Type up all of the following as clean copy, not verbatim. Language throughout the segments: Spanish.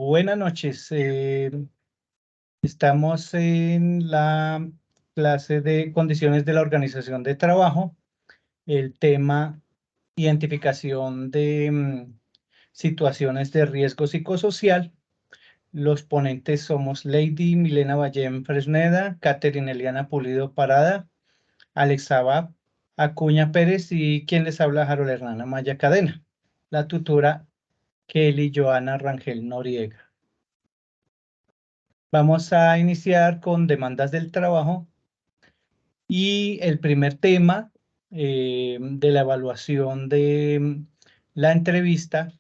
Buenas noches. Estamos en la clase de condiciones de la organización de trabajo. El tema identificación de situaciones de riesgo psicosocial. Los ponentes somos Lady Milena Ballén Fresneda, Catherine Eliana Pulido Parada, Alex Abad, Acuña Pérez y quien les habla, Harold Hernán Amaya Cadena. La tutora Kelly Joana Rangel Noriega. Vamos a iniciar con demandas del trabajo y el primer tema de la evaluación de la entrevista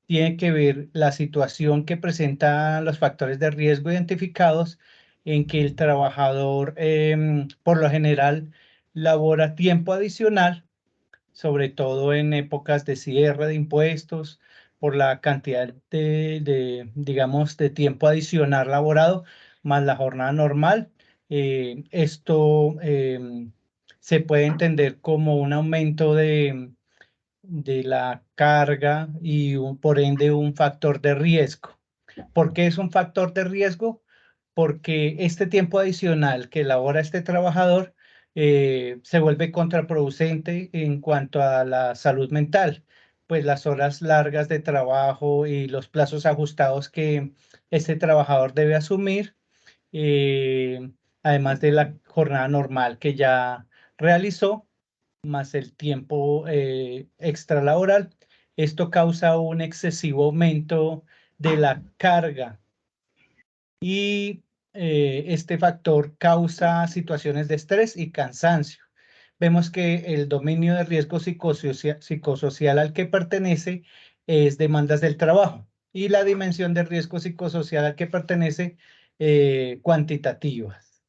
tiene que ver la situación que presentan los factores de riesgo identificados en que el trabajador por lo general labora tiempo adicional, sobre todo en épocas de cierre de impuestos, por la cantidad digamos, de tiempo adicional laborado, más la jornada normal. Esto se puede entender como un aumento de la carga y por ende un factor de riesgo. ¿Por qué es un factor de riesgo? Porque este tiempo adicional que elabora este trabajador se vuelve contraproducente en cuanto a la salud mental, pues las horas largas de trabajo y los plazos ajustados que este trabajador debe asumir, eh, además de la jornada normal que ya realizó, más el tiempo extralaboral. Esto causa un excesivo aumento de la carga y este factor causa situaciones de estrés y cansancio. Vemos que el dominio de riesgo psicosocial al que pertenece es demandas del trabajo y la dimensión de riesgo psicosocial al que pertenece cuantitativas.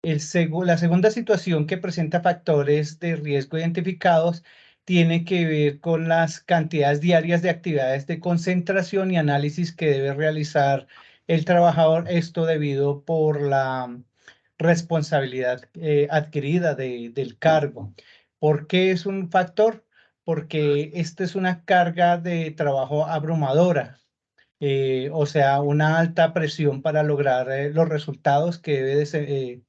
La segunda situación que presenta factores de riesgo identificados tiene que ver con las cantidades diarias de actividades de concentración y análisis que debe realizar el trabajador, esto debido por la responsabilidad adquirida del cargo. ¿Por qué es un factor? Porque esta es una carga de trabajo abrumadora. O sea, una alta presión para lograr los resultados que debe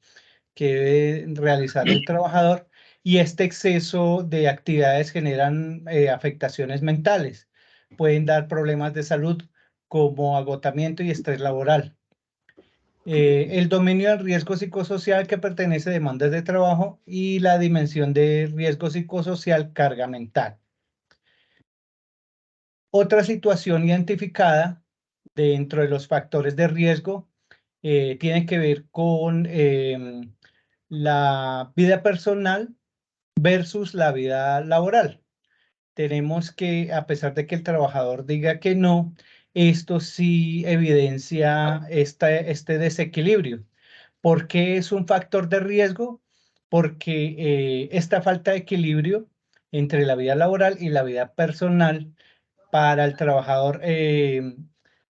realizar el trabajador, y este exceso de actividades generan afectaciones mentales. Pueden dar problemas de salud como agotamiento y estrés laboral. El dominio del riesgo psicosocial que pertenece a demandas de trabajo y la dimensión de riesgo psicosocial, carga mental. Otra situación identificada dentro de los factores de riesgo tiene que ver con la vida personal versus la vida laboral. Tenemos que, a pesar de que el trabajador diga que no, esto sí evidencia este desequilibrio. ¿Por qué es un factor de riesgo? Porque esta falta de equilibrio entre la vida laboral y la vida personal para el trabajador,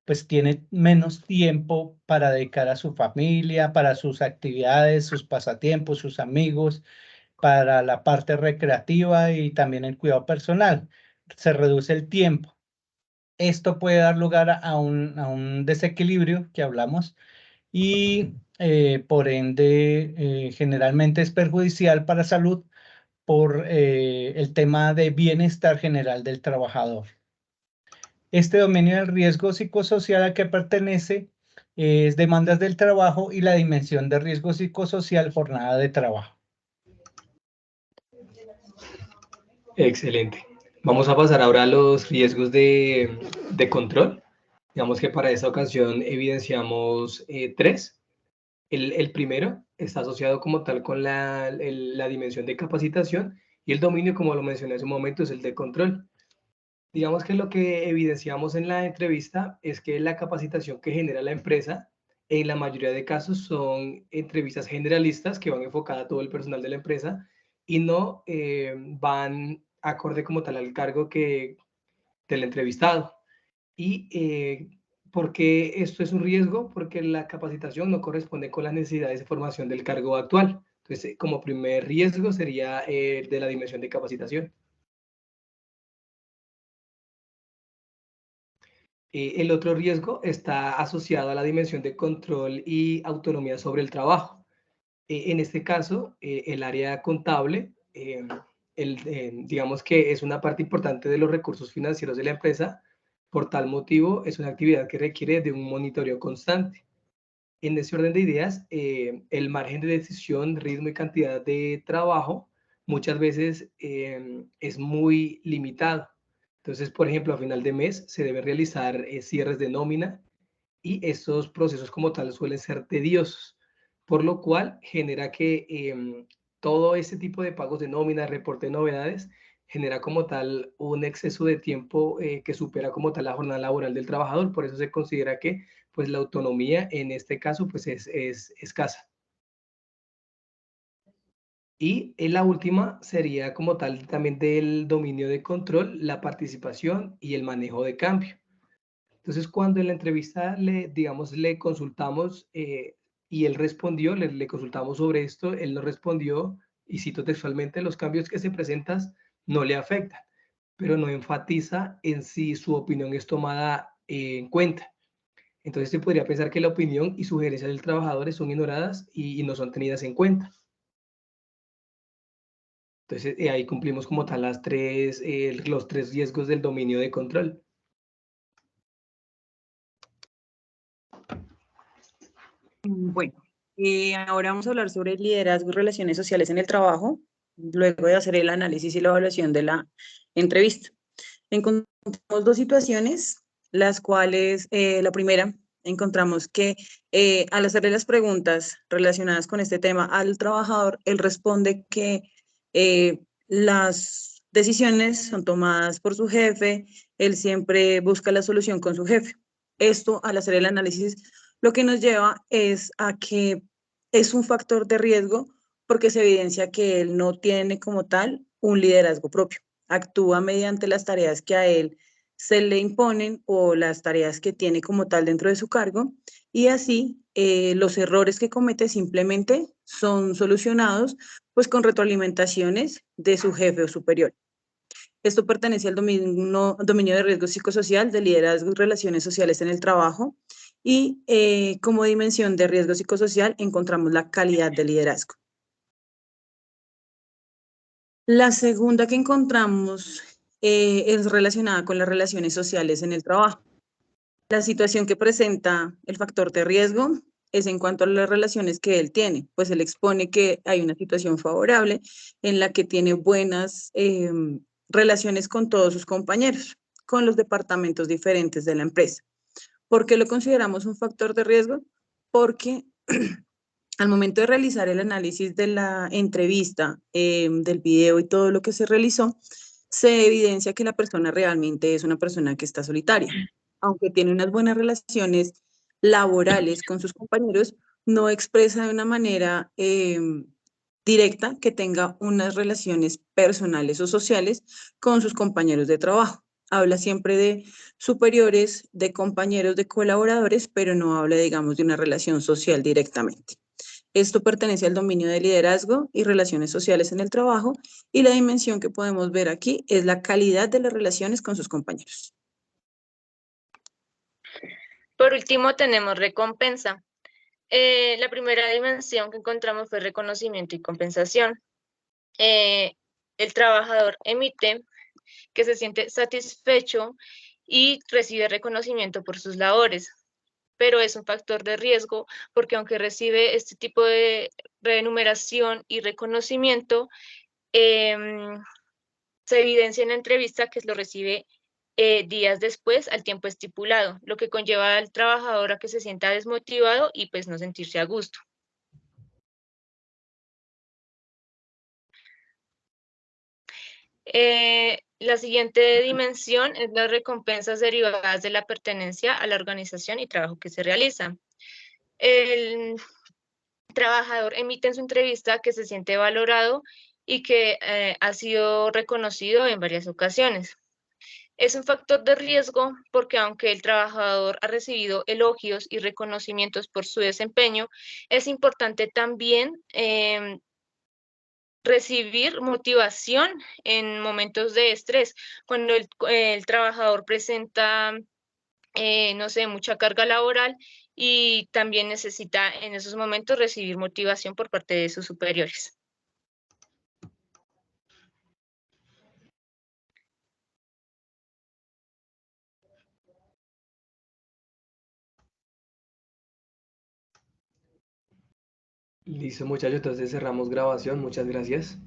pues tiene menos tiempo para dedicar a su familia, para sus actividades, sus pasatiempos, sus amigos, para la parte recreativa y también el cuidado personal. Se reduce el tiempo. Esto puede dar lugar a un desequilibrio que hablamos y por ende generalmente es perjudicial para la salud por el tema de bienestar general del trabajador. Este dominio del riesgo psicosocial al que pertenece es demandas del trabajo y la dimensión de riesgo psicosocial, jornada de trabajo. Excelente. Vamos a pasar ahora a los riesgos de control. Digamos que para esta ocasión evidenciamos tres. El primero está asociado como tal con la dimensión de capacitación, y el dominio, como lo mencioné hace un momento, es el de control. Digamos que lo que evidenciamos en la entrevista es que la capacitación que genera la empresa, en la mayoría de casos, son entrevistas generalistas que van enfocadas a todo el personal de la empresa y no van acorde como tal al cargo del entrevistado. Y ¿por qué esto es un riesgo? Porque la capacitación no corresponde con las necesidades de formación del cargo actual. Entonces, como primer riesgo sería de la dimensión de capacitación. El otro riesgo está asociado a la dimensión de control y autonomía sobre el trabajo. En este caso, el área contable, digamos que es una parte importante de los recursos financieros de la empresa. Por tal motivo, es una actividad que requiere de un monitoreo constante. En ese orden de ideas, el margen de decisión, ritmo y cantidad de trabajo muchas veces es muy limitado. Entonces, por ejemplo, a final de mes se deben realizar cierres de nómina y estos procesos como tal suelen ser tediosos, por lo cual genera que todo ese tipo de pagos de nómina, reporte de novedades, genera como tal un exceso de tiempo que supera como tal la jornada laboral del trabajador. Por eso se considera que pues la autonomía en este caso pues es escasa. Y en la última sería como tal también del dominio de control, la participación y el manejo de cambio. Entonces, cuando en la entrevista digamos, le consultamos y él respondió, le consultamos sobre esto, él nos respondió, y cito textualmente, los cambios que se presentan no le afectan, pero no enfatiza en si su opinión es tomada en cuenta. Entonces, se podría pensar que la opinión y sugerencias del trabajador son ignoradas y no son tenidas en cuenta. Entonces, ahí cumplimos como tal los tres riesgos del dominio de control. Bueno, ahora vamos a hablar sobre liderazgo y relaciones sociales en el trabajo, luego de hacer el análisis y la evaluación de la entrevista. Encontramos dos situaciones, las cuales, la primera, encontramos que al hacerle las preguntas relacionadas con este tema al trabajador, él responde que las decisiones son tomadas por su jefe, él siempre busca la solución con su jefe. Esto, al hacer el análisis, lo que nos lleva es a que es un factor de riesgo porque se evidencia que él no tiene como tal un liderazgo propio. Actúa mediante las tareas que a él se le imponen o las tareas que tiene como tal dentro de su cargo y así los errores que comete simplemente son solucionados pues con retroalimentaciones de su jefe o superior. Esto pertenece al dominio de riesgo psicosocial, de liderazgo y relaciones sociales en el trabajo. Y como dimensión de riesgo psicosocial encontramos la calidad de liderazgo. La segunda que encontramos es relacionada con las relaciones sociales en el trabajo. La situación que presenta el factor de riesgo es en cuanto a las relaciones que él tiene, pues él expone que hay una situación favorable en la que tiene buenas relaciones con todos sus compañeros, con los departamentos diferentes de la empresa. ¿Por qué lo consideramos un factor de riesgo? Porque al momento de realizar el análisis de la entrevista, del video y todo lo que se realizó, se evidencia que la persona realmente es una persona que está solitaria. Aunque tiene unas buenas relaciones laborales con sus compañeros, no expresa de una manera directa que tenga unas relaciones personales o sociales con sus compañeros de trabajo. Habla siempre de superiores, de compañeros, de colaboradores, pero no habla, digamos, de una relación social directamente. Esto pertenece al dominio de liderazgo y relaciones sociales en el trabajo y la dimensión que podemos ver aquí es la calidad de las relaciones con sus compañeros. Por último, tenemos recompensa. La primera dimensión que encontramos fue reconocimiento y compensación. El trabajador emite que se siente satisfecho y recibe reconocimiento por sus labores, pero es un factor de riesgo porque aunque recibe este tipo de remuneración y reconocimiento, se evidencia en la entrevista que lo recibe días después al tiempo estipulado, lo que conlleva al trabajador a que se sienta desmotivado y pues no sentirse a gusto. La siguiente dimensión es las recompensas derivadas de la pertenencia a la organización y trabajo que se realiza. El trabajador emite en su entrevista que se siente valorado y que ha sido reconocido en varias ocasiones. Es un factor de riesgo porque aunque el trabajador ha recibido elogios y reconocimientos por su desempeño, es importante también recibir motivación en momentos de estrés. Cuando el trabajador presenta no sé, mucha carga laboral y también necesita en esos momentos recibir motivación por parte de sus superiores. Listo, muchachos, entonces cerramos grabación. Muchas gracias.